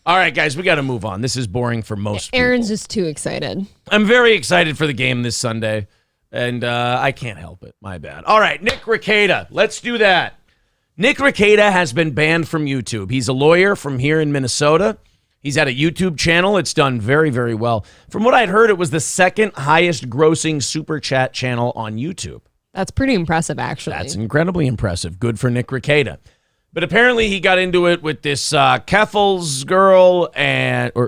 All right, guys, we got to move on. This is boring for most people. Aaron's just too excited. I'm very excited for the game this Sunday, and I can't help it. My bad. All right, Nick Rikieta. Let's do that. Nick Rikieta has been banned from YouTube. He's a lawyer from here in Minnesota. He's had a YouTube channel. It's done very, very well. From what I'd heard, it was the second highest grossing super chat channel on YouTube. That's pretty impressive, actually. That's incredibly impressive. Good for Nick Rikieta. But apparently he got into it with this Keffals girl Keffals.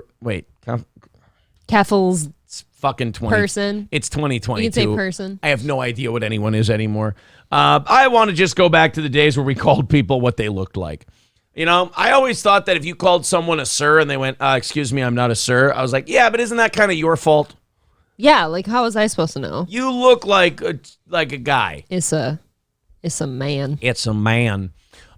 It's fucking 20. Person. It's 2022. You can say person. I have no idea what anyone is anymore. I want to just go back to the days where we called people what they looked like. You know, I always thought that if you called someone a sir and they went, excuse me, I'm not a sir. I was like, yeah, but isn't that kind of your fault? Yeah, like how was I supposed to know? You look like a guy. It's a man. It's a man.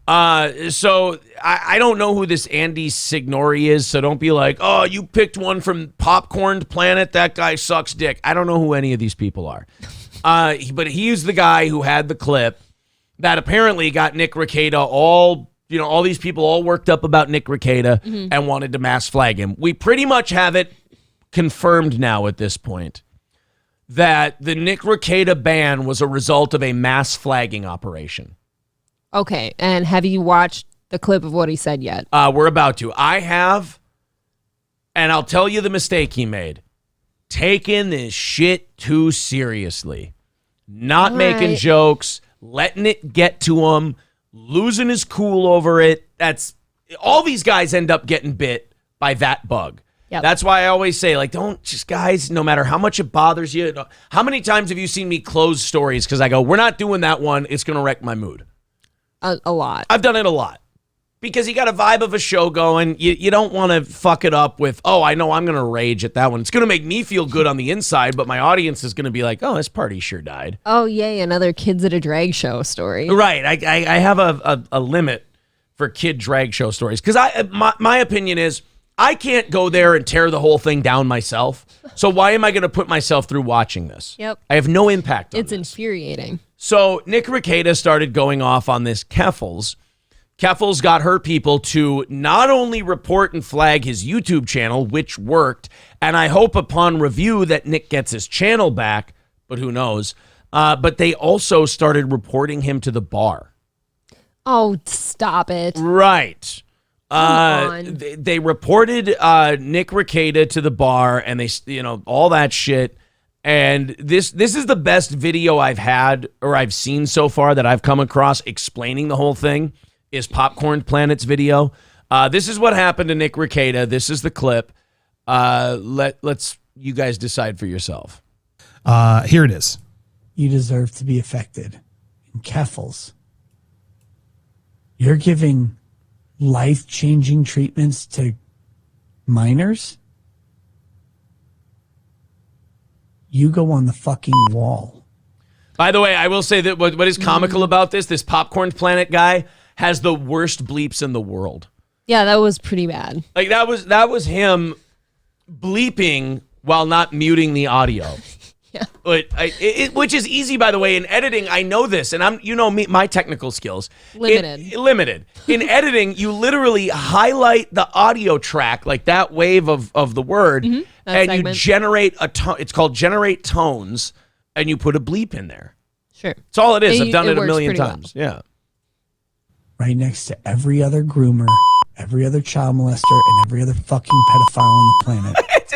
So I don't know who this Andy Signori is, so don't be like, oh, you picked one from Popcorn Planet. That guy sucks dick. I don't know who any of these people are. But he's the guy who had the clip that apparently got Nick Rikieta all these people all worked up about Nick Rikieta and wanted to mass flag him. We pretty much have it confirmed now at this point that the Nick Rikieta ban was a result of a mass flagging operation. Okay, and have you watched the clip of what he said yet? We're about to. I have, and I'll tell you the mistake he made. Taking this shit too seriously. Not making jokes, letting it get to him, losing his cool over it. That's all these guys end up getting bit by that bug. Yep. That's why I always say, like, don't just, guys, no matter how much it bothers you. How many times have you seen me close stories because I go, we're not doing that one. It's going to wreck my mood. A lot. I've done it a lot. Because you got a vibe of a show going. You don't want to fuck it up with, oh, I know I'm going to rage at that one. It's going to make me feel good on the inside, but my audience is going to be like, oh, this party sure died. Oh, yay, another kids at a drag show story. Right. I have a limit for kid drag show stories. Because my opinion is, I can't go there and tear the whole thing down myself. So why am I going to put myself through watching this? Yep. I have no impact on It's this. infuriating. So Nick Rikieta started going off on this Keffals. Keffals got her people to not only report and flag his YouTube channel, which worked, and I hope upon review that Nick gets his channel back, but who knows, but they also started reporting him to the bar. Oh, stop it. Right. On. They reported Nick Rikieta to the bar, and they, all that shit. And this is the best video I've had or I've seen so far that I've come across explaining the whole thing is Popcorn Planet's video. This is what happened to Nick Rikieta. This is the clip. Let's you guys decide for yourself. Here it is. You deserve to be affected. In Keffals, you're giving life-changing treatments to minors? You go on the fucking wall. By the way, I will say that what is comical about this Popcorn Planet guy has the worst bleeps in the world. Yeah, that was pretty bad. Like that was him bleeping while not muting the audio. Yeah. But which is easy, by the way. In editing, I know this, and me, my technical skills limited. In editing, you literally highlight the audio track, like that wave of the word, and segment. You generate a tone. It's called generate tones, and you put a bleep in there. Sure, that's all it is. I've done it a million times. Well. Yeah, right next to every other groomer, every other child molester, and every other fucking pedophile on the planet.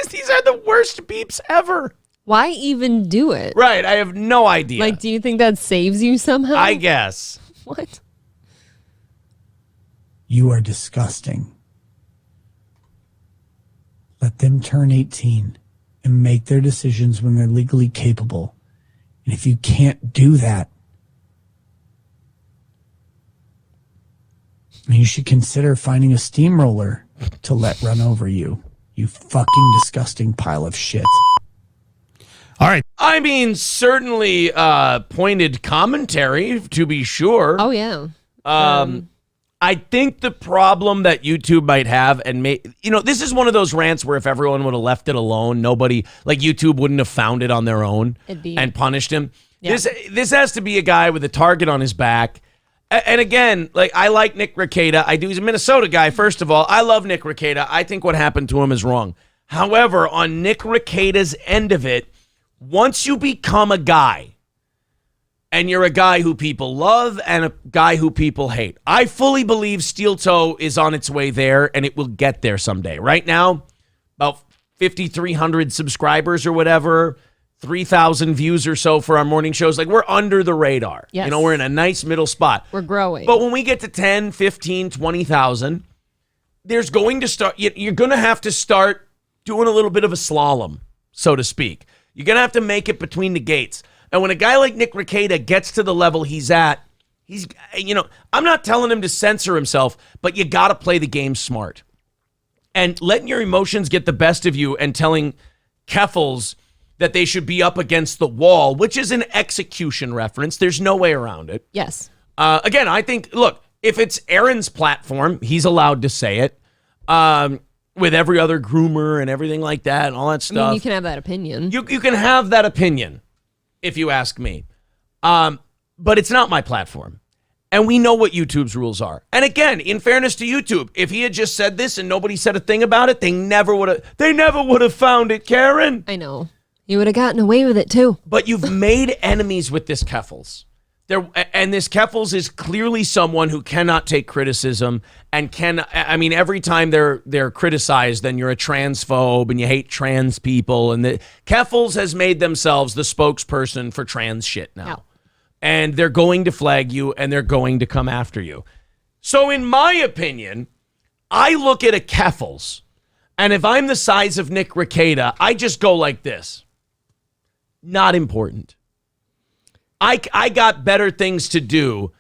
These are the worst beeps ever. Why even do it? Right, I have no idea. Like, do you think that saves you somehow? I guess. What? You are disgusting. Let them turn 18 and make their decisions when they're legally capable. And if you can't do that, you should consider finding a steamroller to let run over you. You fucking disgusting pile of shit. All right. I mean, certainly pointed commentary, to be sure. Oh, yeah. I think the problem that YouTube might have, and this is one of those rants where if everyone would have left it alone, nobody, like YouTube wouldn't have found it on their own and punished him. Yeah. This has to be a guy with a target on his back And again, like I like Nick Rikieta. I do. He's a Minnesota guy, first of all. I love Nick Rikieta. I think what happened to him is wrong. However, on Nick Rikieta's end of it, once you become a guy, and you're a guy who people love and a guy who people hate, I fully believe Steel Toe is on its way there, and it will get there someday. Right now, about 5,300 subscribers or whatever, 3,000 views or so for our morning shows. Like, we're under the radar. Yes. You know, we're in a nice middle spot. We're growing. But when we get to 10, 15, 20,000, there's going to start, you're going to have to start doing a little bit of a slalom, so to speak. You're going to have to make it between the gates. And when a guy like Nick Rikieta gets to the level he's at, I'm not telling him to censor himself, but you got to play the game smart. And letting your emotions get the best of you and telling Keffals that they should be up against the wall, which is an execution reference. There's no way around it. Yes. Again, I think, look, if it's Aaron's platform, he's allowed to say it. With every other groomer and everything like that and all that stuff. I mean, you can have that opinion. You can have that opinion, if you ask me. But it's not my platform. And we know what YouTube's rules are. And again, in fairness to YouTube, if he had just said this and nobody said a thing about it, they never would have found it, Karen. I know. You would have gotten away with it too. But you've made enemies with this Keffals. And this Keffals is clearly someone who cannot take criticism and every time they're criticized, then you're a transphobe and you hate trans people. And the Keffals has made themselves the spokesperson for trans shit now. No. And they're going to flag you and they're going to come after you. So in my opinion, I look at a Keffals, and if I'm the size of Nick Rikieta, I just go like this. Not important. I got better things to do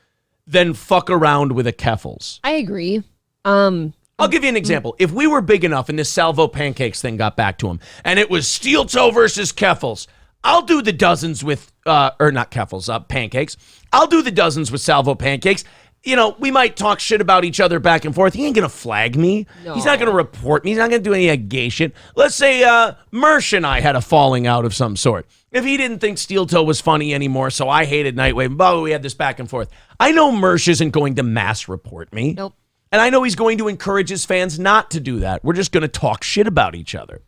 than fuck around with a Keffals. I agree. I'll give you an example. If we were big enough and this Salvo Pancakes thing got back to him, and it was Steel Toe versus Keffals, I'll do the dozens with, or not Keffals, Pancakes. I'll do the dozens with Salvo Pancakes. You know, we might talk shit about each other back and forth. He ain't going to flag me. No. He's not going to report me. He's not going to do any gay shit. Let's say Mersh and I had a falling out of some sort. If he didn't think Steel Toe was funny anymore, so I hated Nightwave, but we had this back and forth. I know Mersh isn't going to mass report me. Nope. And I know he's going to encourage his fans not to do that. We're just going to talk shit about each other.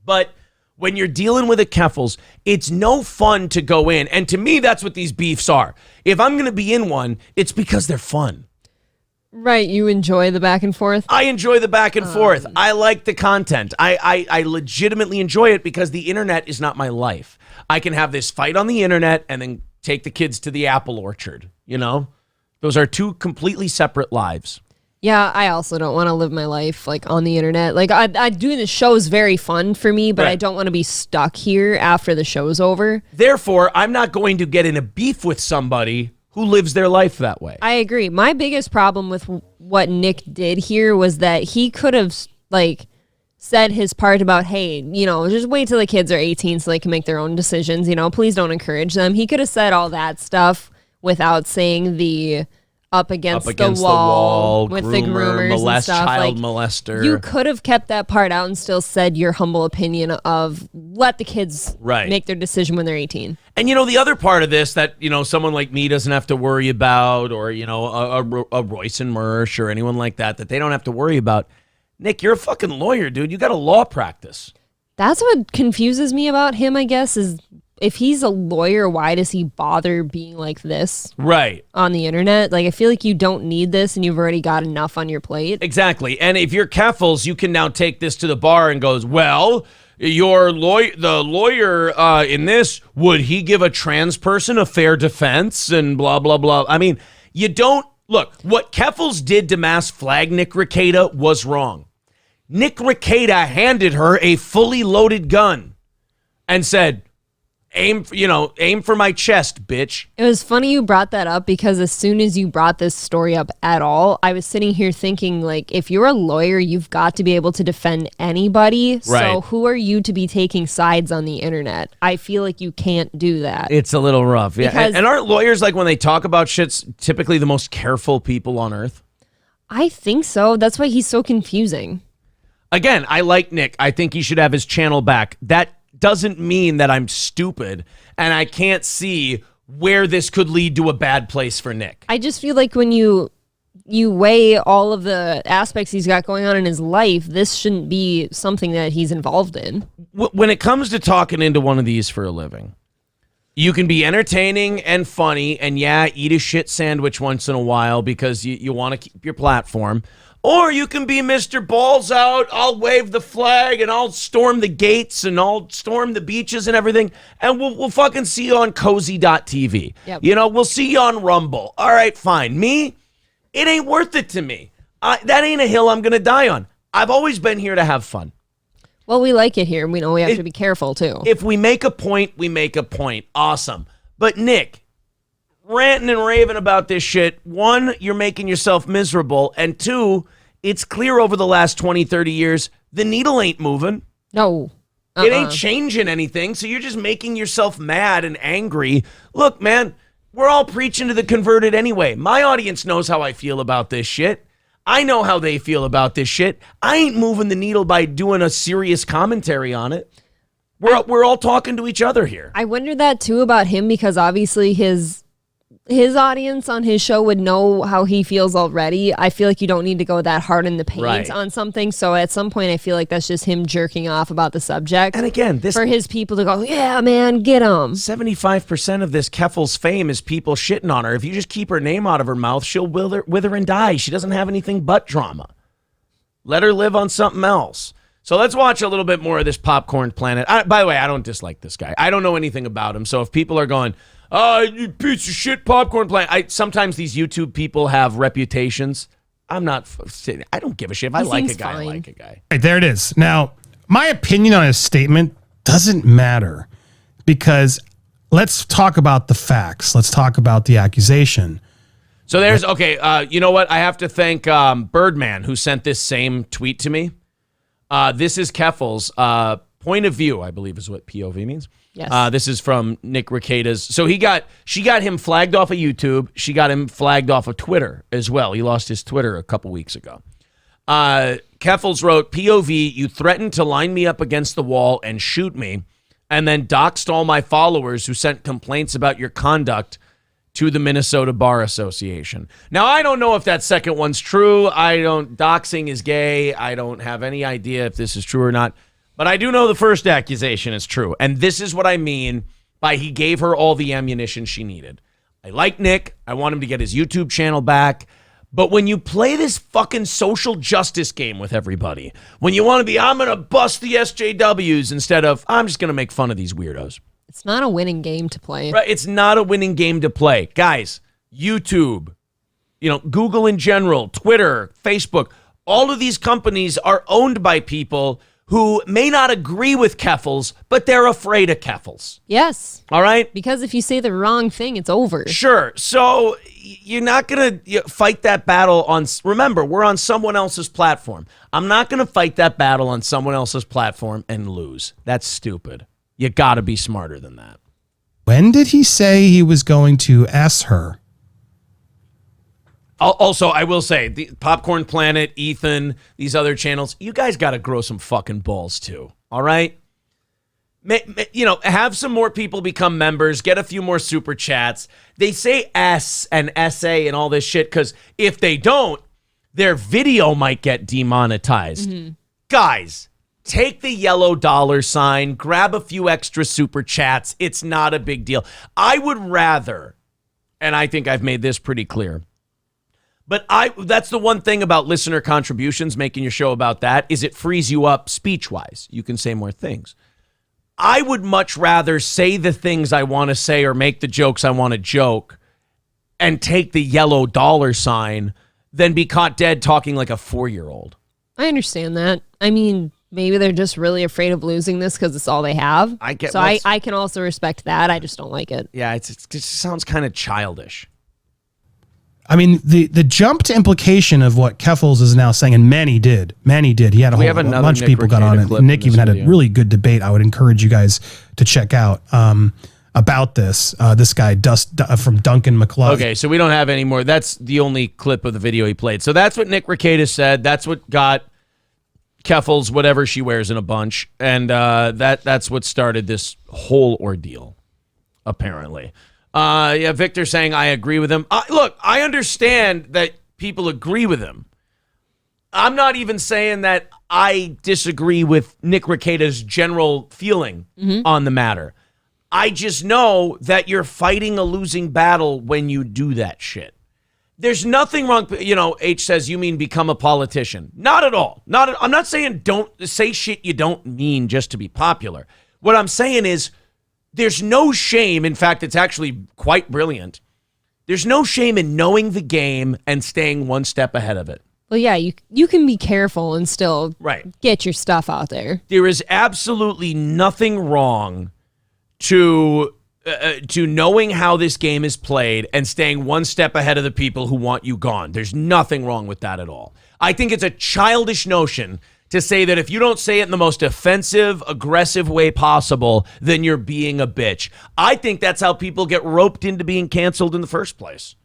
But when you're dealing with a Keffals, it's no fun to go in. And to me, that's what these beefs are. If I'm going to be in one, it's because they're fun. Right. You enjoy the back and forth? I enjoy the back and forth. I like the content. I legitimately enjoy it because the internet is not my life. I can have this fight on the internet and then take the kids to the apple orchard. You know, those are two completely separate lives. Yeah, I also don't want to live my life like on the internet. Like I doing the show is very fun for me, but Right. I don't want to be stuck here after the show's over. Therefore, I'm not going to get in a beef with somebody who lives their life that way. I agree. My biggest problem with what Nick did here was that he could have like said his part about, hey, you know, just wait till the kids are 18 so they can make their own decisions. You know, please don't encourage them. He could have said all that stuff without saying the up against the wall with groomer, the groomers and stuff. child Like, molester. you could have kept that part out and still said your humble opinion of let the kids Right. make their decision when they're 18. And, you know, the other part of this that, you know, someone like me doesn't have to worry about, or, you know, a Royce and Mersh or anyone like that they don't have to worry about. Nick, you're a fucking lawyer, dude. You got a law practice. That's what confuses me about him, I guess, is if he's a lawyer, why does he bother being like this Right. on the internet? Like, I feel like you don't need this and you've already got enough on your plate. Exactly. And if you're Keffals, you can now take this to the bar and goes, well, the lawyer in this, would he give a trans person a fair defense and blah, blah, blah. I mean, you don't, look, what Keffals did to mass flag Nick Rikieta was wrong. Nick Rikieta handed her a fully loaded gun and said, aim for my chest, bitch. It was funny you brought that up because as soon as you brought this story up at all, I was sitting here thinking, like, if you're a lawyer, you've got to be able to defend anybody. So Right. who are you to be taking sides on the internet? I feel like you can't do that. It's a little rough. Yeah. Because- And aren't lawyers, like, when they talk about shit's typically the most careful people on earth? I think so. That's why he's so confusing. Again, I like Nick. I think he should have his channel back. That doesn't mean that I'm stupid and I can't see where this could lead to a bad place for Nick. I just feel like when you weigh all of the aspects he's got going on in his life, this shouldn't be something that he's involved in. When it comes to talking into one of these for a living, you can be entertaining and funny and, yeah, eat a shit sandwich once in a while because you want to keep your platform. Or you can be Mr. Balls Out, I'll wave the flag and I'll storm the gates and I'll storm the beaches and everything. And we'll fucking see you on cozy.tv. Yep. We'll see you on Rumble. All right, fine. Me, it ain't worth it to me. That ain't a hill I'm going to die on. I've always been here to have fun. Well, we like it here. We know we have to be careful, too. If we make a point, we make a point. Awesome. But Nick, ranting and raving about this shit, one, you're making yourself miserable, and two, it's clear over the last 20, 30 years, the needle ain't moving. No. It ain't changing anything, so you're just making yourself mad and angry. Look, man, we're all preaching to the converted anyway. My audience knows how I feel about this shit. I know how they feel about this shit. I ain't moving the needle by doing a serious commentary on it. We're all talking to each other here. I wonder that, too, about him, because obviously his audience on his show would know how he feels already. I feel like you don't need to go that hard in the paint on something. So at some point, I feel like that's just him jerking off about the subject. And again, for his people to go, yeah, man, get him. 75% of this Keffals fame is people shitting on her. If you just keep her name out of her mouth, she'll wither and die. She doesn't have anything but drama. Let her live on something else. So let's watch a little bit more of this Popcorn Planet. By the way, I don't dislike this guy. I don't know anything about him. So if people are going, oh, you piece of shit, Popcorn Planet. Sometimes these YouTube people have reputations. I don't give a shit. If I like a guy, I like a guy. Right, there it is. Now, my opinion on his statement doesn't matter because let's talk about the facts. Let's talk about the accusation. So there's, okay, you know what? I have to thank Birdman who sent this same tweet to me. This is Keffals' point of view, I believe is what POV means. Yes. This is from Nick Rikieta's. So she got him flagged off of YouTube. She got him flagged off of Twitter as well. He lost his Twitter a couple weeks ago. Keffals wrote, POV, you threatened to line me up against the wall and shoot me, and then doxed all my followers who sent complaints about your conduct to the Minnesota Bar Association. Now, I don't know if that second one's true. Doxing is gay. I don't have any idea if this is true or not. But I do know the first accusation is true. And this is what I mean by he gave her all the ammunition she needed. I like Nick. I want him to get his YouTube channel back. But when you play this fucking social justice game with everybody, when you want to be, I'm going to bust the SJWs instead of, I'm just going to make fun of these weirdos. It's not a winning game to play. Right? It's not a winning game to play. Guys, YouTube, Google in general, Twitter, Facebook, all of these companies are owned by people who may not agree with Keffals, but they're afraid of Keffals. Yes. All right? Because if you say the wrong thing, it's over. Sure. So you're not going to fight that battle on... Remember, we're on someone else's platform. I'm not going to fight that battle on someone else's platform and lose. That's stupid. You got to be smarter than that. When did he say he was going to ask her? Also, I will say, the Popcorn Planet, Ethan, these other channels, you guys got to grow some fucking balls too, all right? Have some more people become members, get a few more super chats. They say S and SA and all this shit because if they don't, their video might get demonetized. Mm-hmm. Guys, take the yellow $sign, grab a few extra super chats. It's not a big deal. I would rather, and I think I've made this pretty clear, but that's the one thing about listener contributions, making your show about that, is it frees you up speech-wise. You can say more things. I would much rather say the things I want to say or make the jokes I want to joke and take the yellow $sign than be caught dead talking like a 4-year-old. I understand that. I mean, maybe they're just really afraid of losing this because it's all they have. I can also respect that. I just don't like it. Yeah, it just sounds kind of childish. I mean, the jump to implication of what Keffals is now saying, and many did. He had a bunch of people got on it. Nick even had a really good debate. I would encourage you guys to check out about this. This guy, from Duncan McCloud. Okay, so we don't have any more. That's the only clip of the video he played. So that's what Nick Rikieta said. That's what got Keffals whatever she wears in a bunch. And that's what started this whole ordeal, apparently. Yeah, Victor saying I agree with him. Look, I understand that people agree with him. I'm not even saying that I disagree with Nick Rikieta's general feeling on the matter. I just know that you're fighting a losing battle when you do that shit. There's nothing wrong. H says, you mean become a politician? Not at all. I'm not saying don't say shit you don't mean just to be popular. What I'm saying is there's no shame. In fact, it's actually quite brilliant. There's no shame in knowing the game and staying one step ahead of it. Well, yeah, you can be careful and still get your stuff out there. There is absolutely nothing wrong to knowing how this game is played and staying one step ahead of the people who want you gone. There's nothing wrong with that at all. I think it's a childish notion to say that if you don't say it in the most offensive, aggressive way possible, then you're being a bitch. I think that's how people get roped into being canceled in the first place.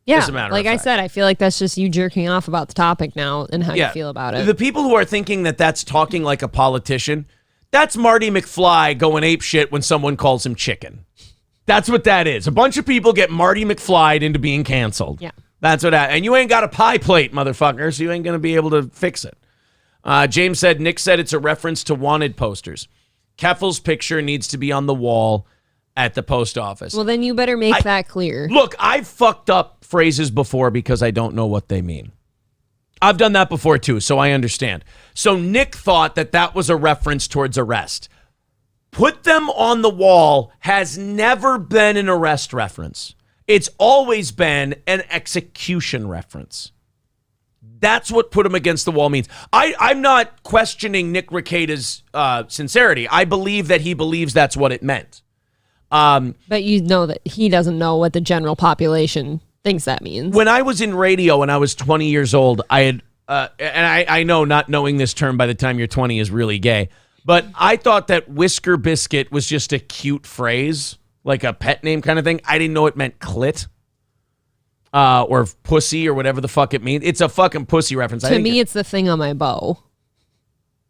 Yeah, like I said, I feel like that's just you jerking off about the topic now and how you feel about it. The people who are thinking that that's talking like a politician, that's Marty McFly going apeshit when someone calls him chicken. That's what that is. A bunch of people get Marty McFly'd into being canceled. Yeah. That's what and you ain't got a pie plate, motherfucker, so you ain't going to be able to fix it. James said, Nick said it's a reference to wanted posters. Keffals' picture needs to be on the wall at the post office. Well, then you better make that clear. Look, I've fucked up phrases before because I don't know what they mean. I've done that before too, so I understand. So Nick thought that was a reference towards arrest. Put them on the wall has never been an arrest reference. It's always been an execution reference. That's what put him against the wall means. I'm not questioning Nick Rikieta's sincerity. I believe that he believes that's what it meant. But you know that he doesn't know what the general population thinks that means. When I was in radio when I was 20 years old, I had, and I know not knowing this term by the time you're 20 is really gay, but I thought that Whisker Biscuit was just a cute phrase, like a pet name kind of thing. I didn't know it meant clit. Or pussy or whatever the fuck it means. It's a fucking pussy reference. To me, it's the thing on my bow.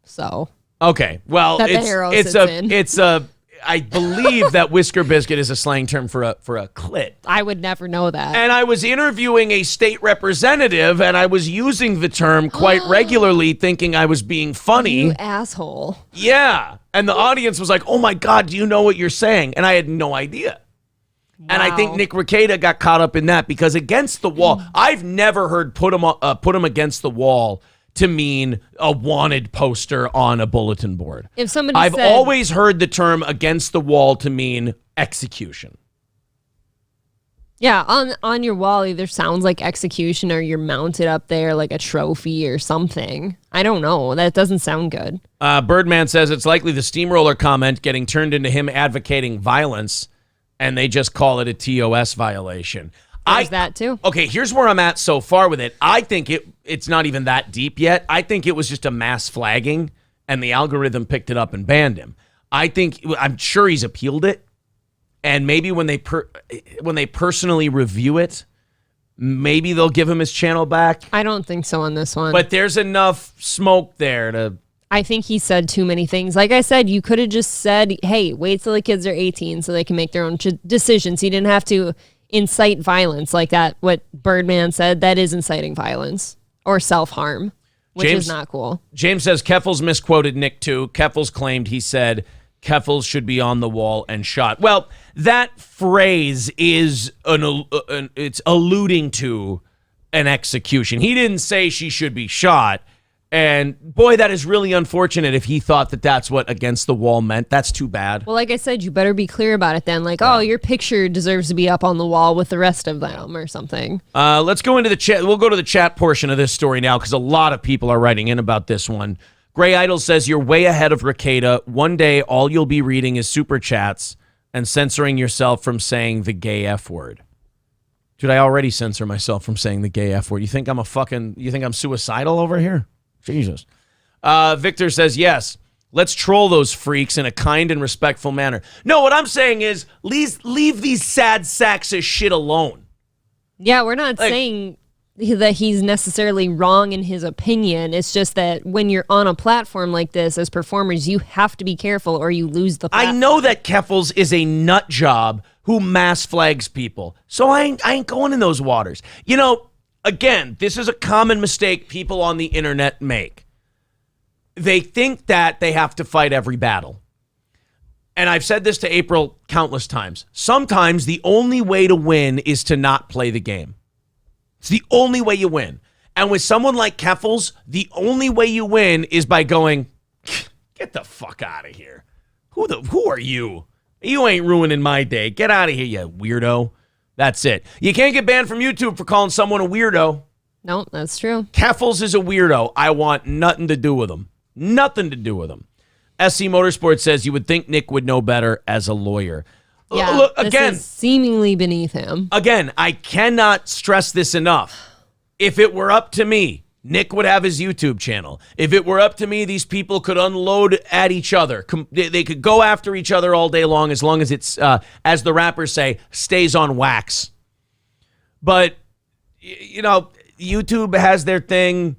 So. Okay. Well, it's a I believe that Whisker Biscuit is a slang term for a clit. I would never know that. And I was interviewing a state representative, and I was using the term quite regularly, thinking I was being funny. You asshole. Yeah. And the audience was like, oh my God, do you know what you're saying? And I had no idea. Wow. And I think Nick Rikieta got caught up in that because against the wall, I've never heard put him against the wall to mean a wanted poster on a bulletin board. If somebody I've always heard the term against the wall to mean execution. Yeah, on your wall either sounds like execution or you're mounted up there like a trophy or something. I don't know. That doesn't sound good. Birdman says it's likely the steamroller comment getting turned into him advocating violence, and they just call it a TOS violation. There's that too. Okay, here's where I'm at so far with it. I think it's not even that deep yet. I think it was just a mass flagging, and the algorithm picked it up and banned him. I'm sure he's appealed it, and maybe when they personally review it, maybe they'll give him his channel back. I don't think so on this one. But there's enough smoke there to. I think he said too many things. Like I said, you could have just said, "Hey, wait till the kids are 18 so they can make their own decisions." He didn't have to incite violence like that. What Birdman said, that is inciting violence or self-harm, which is not cool. James says Keffals misquoted Nick too. Keffals claimed he said Keffals should be on the wall and shot. Well, that phrase is it's alluding to an execution. He didn't say she should be shot. And boy, that is really unfortunate if he thought that that's what against the wall meant. That's too bad. Well, like I said, you better be clear about it then. Like, oh, your picture deserves to be up on the wall with the rest of them or something. Let's go into the chat. We'll go to the chat portion of this story now because a lot of people are writing in about this one. Gray Idol says, you're way ahead of Rekieta. One day, all you'll be reading is super chats and censoring yourself from saying the gay F word. Dude, I already censor myself from saying the gay F word. You think I'm suicidal over here? Jesus. Victor says, yes, let's troll those freaks in a kind and respectful manner. No, what I'm saying is leave these sad sacks of shit alone. Yeah, we're not saying that he's necessarily wrong in his opinion. It's just that when you're on a platform like this as performers, you have to be careful or you lose the platform. I know that Keffals is a nut job who mass flags people, so I ain't going in those waters. You know, again, this is a common mistake people on the internet make. They think that they have to fight every battle. And I've said this to April countless times. Sometimes the only way to win is to not play the game. It's the only way you win. And with someone like Keffals, the only way you win is by going, get the fuck out of here. Who are you? You ain't ruining my day. Get out of here, you weirdo. That's it. You can't get banned from YouTube for calling someone a weirdo. No, that's true. Keffals is a weirdo. I want nothing to do with him. Nothing to do with him. SC Motorsports says you would think Nick would know better as a lawyer. Yeah, look, again, this is seemingly beneath him. Again, I cannot stress this enough. If it were up to me, Nick would have his YouTube channel. If it were up to me, these people could unload at each other. They could go after each other all day long as it's, as the rappers say, stays on wax. But, you know, YouTube has their thing.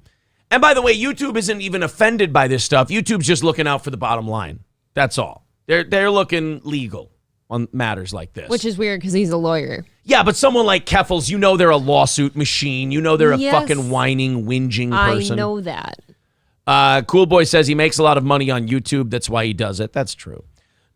And by the way, YouTube isn't even offended by this stuff. YouTube's just looking out for the bottom line. That's all. They're looking legal on matters like this. Which is weird because he's a lawyer. Yeah, but someone like Keffals, you know they're a lawsuit machine. You know they're a fucking whining, whinging person. I know that. Cool Boy says he makes a lot of money on YouTube. That's why he does it. That's true.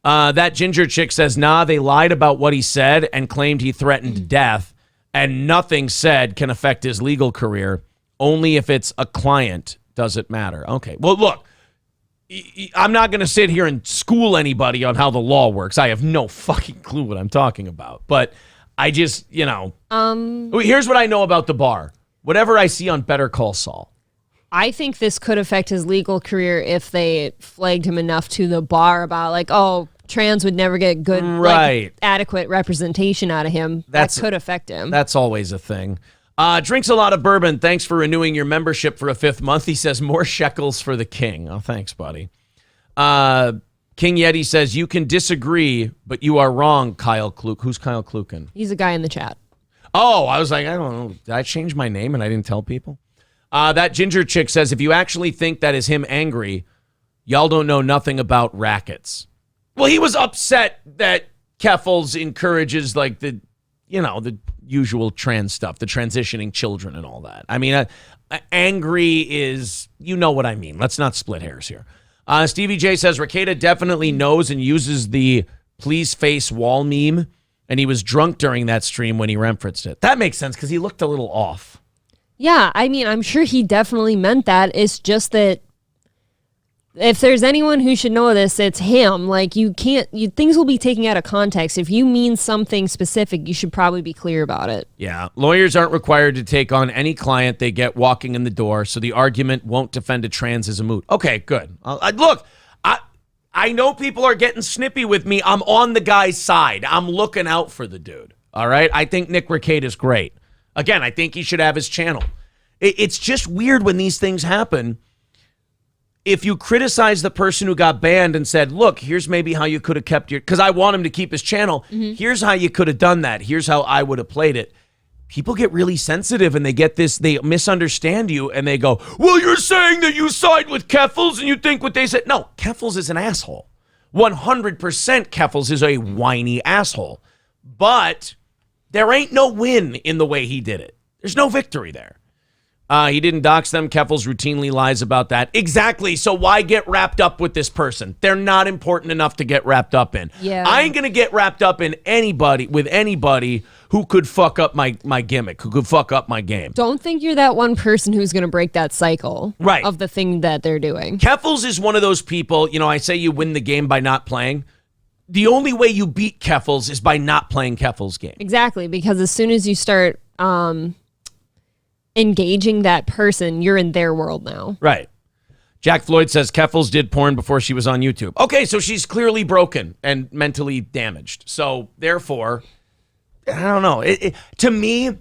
That ginger chick says, nah, they lied about what he said and claimed he threatened death, and nothing said can affect his legal career. Only if it's a client does it matter. Okay. Well, look, I'm not going to sit here and school anybody on how the law works. I have no fucking clue what I'm talking about. But I just, you know. Here's what I know about the bar. Whatever I see on Better Call Saul. I think this could affect his legal career if they flagged him enough to the bar about like, oh, trans would never get good, like, adequate representation out of him. That could affect him. That's always a thing. Drinks a lot of bourbon. Thanks for renewing your membership for a 5th month. He says, more shekels for the king. Oh, thanks, buddy. King Yeti says, you can disagree, but you are wrong, Kyle Kluk. Who's Kyle Klukin? He's a guy in the chat. Oh, I was like, I don't know. Did I change my name and I didn't tell people? That ginger chick says, if you actually think that is him angry, y'all don't know nothing about rackets. Well, he was upset that Keffals encourages like the usual trans stuff, the transitioning children and all that. I mean, angry is, you know what I mean. Let's not split hairs here. Stevie J says, Rekieta definitely knows and uses the please face wall meme, and he was drunk during that stream when he referenced it. That makes sense because he looked a little off. Yeah, I mean, I'm sure he definitely meant that. It's just that if there's anyone who should know this, it's him. Like, things will be taken out of context. If you mean something specific, you should probably be clear about it. Yeah. Lawyers aren't required to take on any client they get walking in the door, so the argument won't defend a trans as a moot. Okay, good. Look, I know people are getting snippy with me. I'm on the guy's side. I'm looking out for the dude. All right? I think Nick Rikieta is great. Again, I think he should have his channel. It's just weird when these things happen. If you criticize the person who got banned and said, look, here's maybe how you could have kept your, because I want him to keep his channel. Mm-hmm. Here's how you could have done that. Here's how I would have played it. People get really sensitive and they get this, they misunderstand you and they go, well, you're saying that you side with Keffals and you think what they said. No, Keffals is an asshole. 100% Keffals is a whiny asshole. But there ain't no win in the way he did it. There's no victory there. He didn't dox them. Keffals routinely lies about that. Exactly. So why get wrapped up with this person? They're not important enough to get wrapped up in. Yeah. I ain't going to get wrapped up in anybody who could fuck up my gimmick, who could fuck up my game. Don't think you're that one person who's going to break that cycle of the thing that they're doing. Keffals is one of those people, I say you win the game by not playing. The only way you beat Keffals is by not playing Keffals' game. Exactly, because as soon as you start engaging that person, you're in their world now. Right. Jack Floyd says Keffals did porn before she was on YouTube. Okay, so she's clearly broken and mentally damaged. So therefore, I don't know. To me,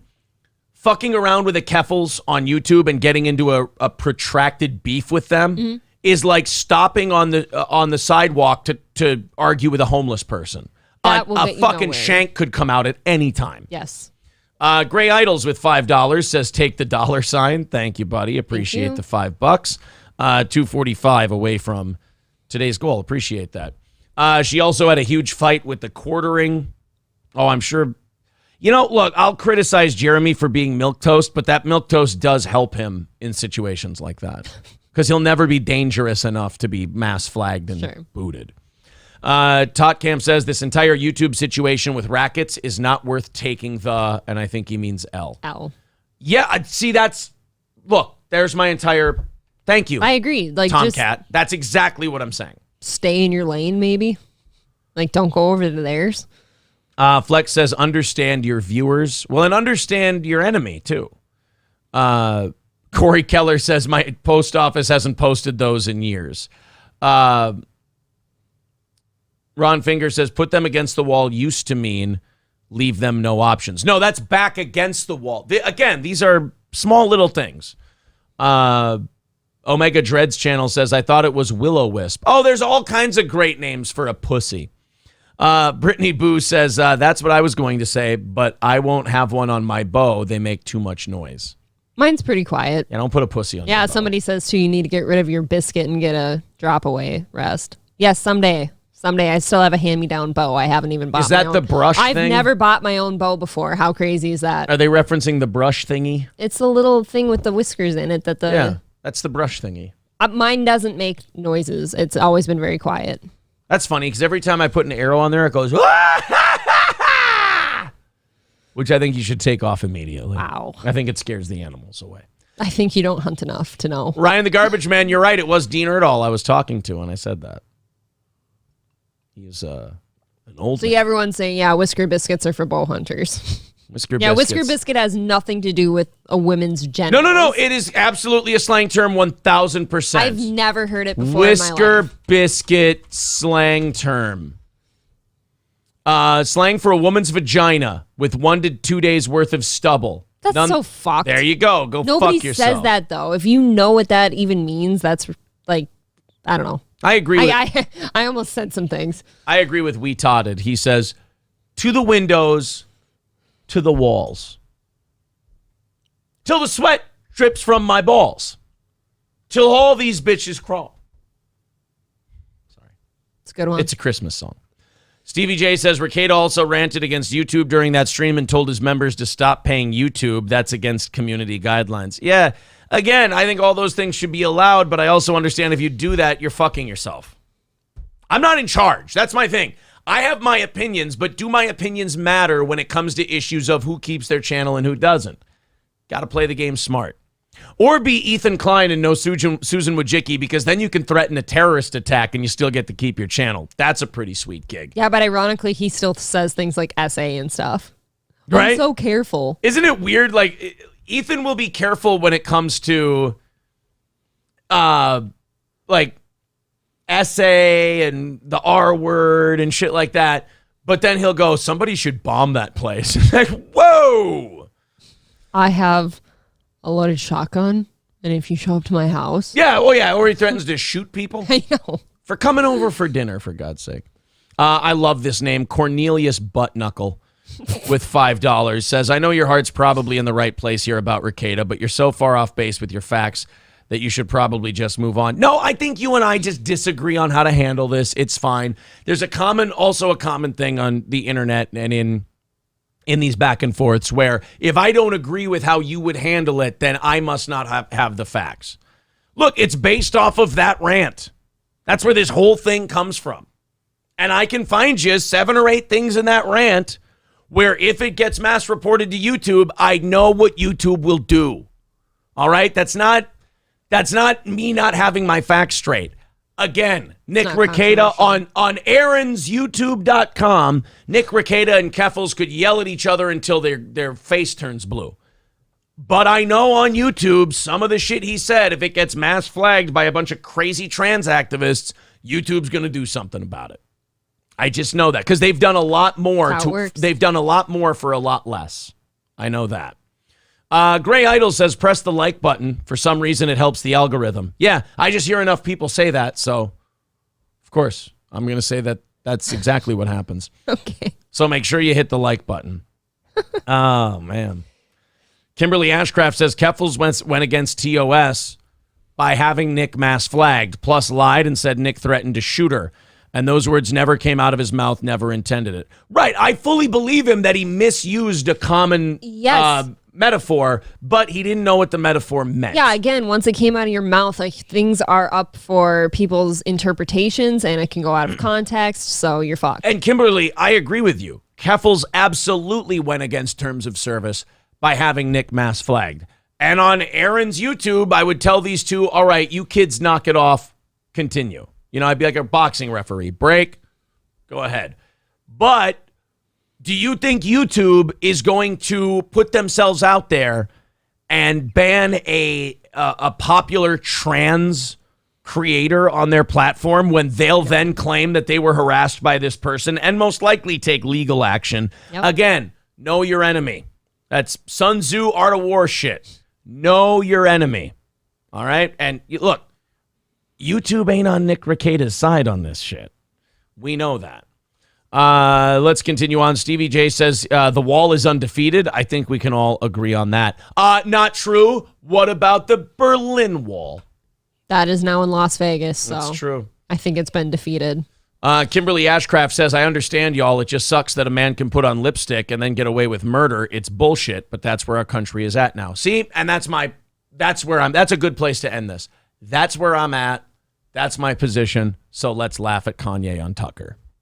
fucking around with a Keffals on YouTube and getting into a protracted beef with them is like stopping on the sidewalk to argue with a homeless person. A fucking shank could come out at any time. Yes. Gray Idols with $5 says take the $. Thank you, buddy. Appreciate the $5. 245 away from today's goal. Appreciate that. She also had a huge fight with the quartering. Oh, I'm sure. Look, I'll criticize Jeremy for being milquetoast, but that milquetoast does help him in situations like that because he'll never be dangerous enough to be mass flagged and booted. Totcam says this entire YouTube situation with rackets is not worth taking and I think he means L. Yeah, see, there's my entire, thank you. I agree. Like Tomcat, that's exactly what I'm saying. Stay in your lane, maybe. Like, don't go over to theirs. Flex says, understand your viewers. Well, and understand your enemy, too. Corey Keller says, my post office hasn't posted those in years. Ron Finger says, put them against the wall used to mean leave them no options. No, that's back against the wall. Again, these are small little things. Omega Dreads channel says, I thought it was Will-O-Wisp. Oh, there's all kinds of great names for a pussy. Brittany Boo says, that's what I was going to say, but I won't have one on my bow. They make too much noise. Mine's pretty quiet. Yeah, don't put a pussy on your bow. Somebody says, too, you need to get rid of your biscuit and get a drop-away rest. Yes, someday. Someday. I still have a hand-me-down bow. I haven't even bought my own. Is that the brush thing? I've never bought my own bow before. How crazy is that? Are they referencing the brush thingy? It's the little thing with the whiskers in it. Yeah, that's the brush thingy. Mine doesn't make noises. It's always been very quiet. That's funny because every time I put an arrow on there, it goes, which I think you should take off immediately. Wow. I think it scares the animals away. I think you don't hunt enough to know. Ryan the Garbage Man, you're right. It was Dean Erdahl I was talking to when I said that. He's an old man. Everyone's saying, whisker biscuits are for bow hunters. Whisker Whisker biscuit has nothing to do with a woman's gender. No. It is absolutely a slang term, 1,000%. I've never heard it before Whisker in my life. biscuit slang term. Slang for a woman's vagina with 1 to 2 days worth of stubble. That's so fucked. There you go. Nobody fuck yourself. says that, though. If you know what that even means, that's like, I don't know. I agree with... I almost said some things. I agree with We Totted. He says, to the windows... to the walls. Till the sweat drips from my balls. Till all these bitches crawl. Sorry. It's a good one. It's a Christmas song. Stevie J says, Rekieta also ranted against YouTube during that stream and told his members to stop paying YouTube. That's against community guidelines. Yeah, again, I think all those things should be allowed, but I also understand if you do that, you're fucking yourself. I'm not in charge. That's my thing. I have my opinions, but do my opinions matter when it comes to issues of who keeps their channel and who doesn't? Got to play the game smart. Or be Ethan Klein and no Susan Wojcicki, because then you can threaten a terrorist attack and you still get to keep your channel. That's a pretty sweet gig. Yeah, but ironically, he still says things like SA and stuff. Right? I'm so careful. Isn't it weird? Like, Ethan will be careful when it comes to, like, essay and the R word and shit like that. But then he'll go, somebody should bomb that place. Like, whoa. I have a loaded shotgun, and if you show up to my house. Yeah, oh yeah, or he threatens to shoot people. I know. For coming over for dinner, for God's sake. I love this name, Cornelius Buttknuckle with $5 says, I know your heart's probably in the right place here about Rekieta, but you're so far off base with your facts that you should probably just move on. No, I think you and I just disagree on how to handle this. It's fine. There's also a common thing on the internet and in these back and forths where if I don't agree with how you would handle it, then I must not have the facts. Look, it's based off of that rant. That's where this whole thing comes from. And I can find you 7 or 8 things in that rant where if it gets mass reported to YouTube, I know what YouTube will do. All right? That's not me not having my facts straight. Again, Nick Rikieta on aaronsyoutube.com. Nick Rikieta and Keffals could yell at each other until their face turns blue. But I know on YouTube, some of the shit he said, if it gets mass flagged by a bunch of crazy trans activists, YouTube's going to do something about it. I just know that because they've done a lot more. They've done a lot more for a lot less. I know that. Gray Idol says, press the like button. For some reason, it helps the algorithm. Yeah, I just hear enough people say that. So, of course, I'm going to say that that's exactly what happens. Okay. So make sure you hit the like button. Oh, man. Kimberly Ashcraft says Keffals went against TOS by having Nick mass flagged, plus lied and said Nick threatened to shoot her. And those words never came out of his mouth, never intended it. Right. I fully believe him that he misused a common metaphor, but he didn't know what the metaphor meant. Yeah, again, once it came out of your mouth, like things are up for people's interpretations and it can go out of context, so you're fucked. And Kimberly, I agree with you. Keffals absolutely went against terms of service by having Nick mass flagged. And on Aaron's YouTube, I would tell these two, all right, you kids knock it off, continue. You know, I'd be like a boxing referee. Break, go ahead. But do you think YouTube is going to put themselves out there and ban a popular trans creator on their platform when they'll then claim that they were harassed by this person and most likely take legal action? Yep. Again, know your enemy. That's Sun Tzu Art of War shit. Know your enemy. All right? And look, YouTube ain't on Nick Rikieta's side on this shit. We know that. Let's continue on. Stevie J says the wall is undefeated. I think we can all agree on that. Not true. What about the Berlin Wall? That is now in Las Vegas. So that's true. I think it's been defeated. Kimberly Ashcraft says, I understand, y'all. It just sucks that a man can put on lipstick and then get away with murder. It's bullshit, but that's where our country is at now. See, and that's a good place to end this. That's where I'm at. That's my position. So let's laugh at Kanye on Tucker.